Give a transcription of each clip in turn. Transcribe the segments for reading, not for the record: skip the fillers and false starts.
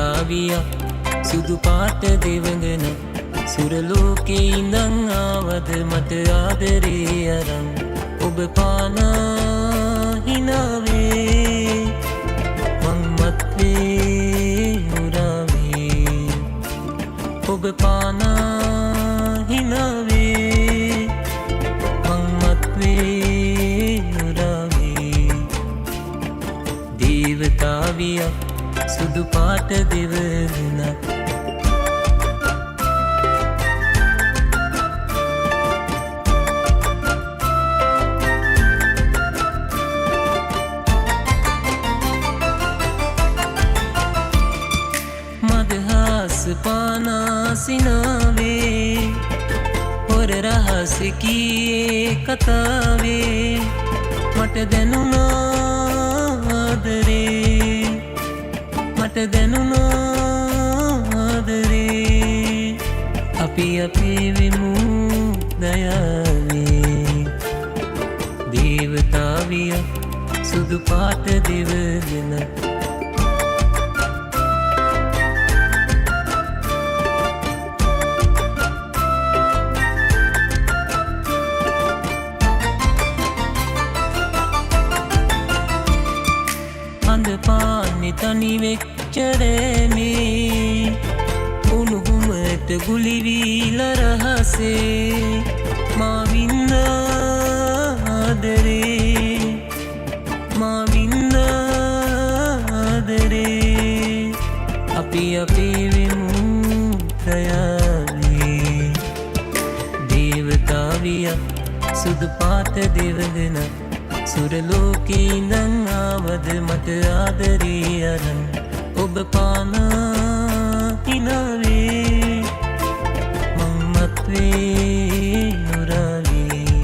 දේවතාවියක් සුදු පාට දෙවඟන සුරලෝකේ ඉඳන් ආවද මට ආදරේ අරන් ඔබ පානා හිනාවේ මං මත්වේ උරාවේ ඔබ පානා හිනාවේ මං මත්වේ උරාවේ දේවතාවියක් සුදු පාට දෙවඟනක් පානාසිනාවේ හොර රහස කීයේ කතාවේ මට දැනුණා ආදරේ මට දැනුණා ආදරේ අපි අපේ වෙමු දයාවේ දේවතාවියක් සුදු පාට දෙවඟනක් පාන්නේ තනි වෙච්ච රෑමේ උණුහුමට ගුලි වීලා රහසේ මා වින්දා ආදරේ මා වින්දා ආදරේ අපි අපේ වෙමු දයාවේ දේවතාවියක් සුදු පාට දෙවඟනක් සුරලෝකේ ඉඳන් ආවද මට ආදරේ අරන් ඔබ පානා හිනාවේ මං මත්වේ උරාවේ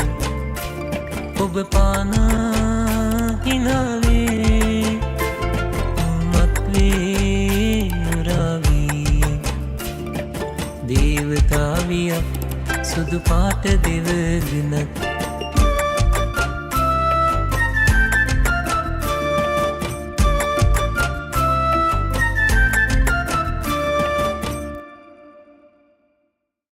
ඔබ පානා හිනාවේ මං මත්වේ උරාවේ දේවතාවියක් සුදු පාට දෙවඟනක්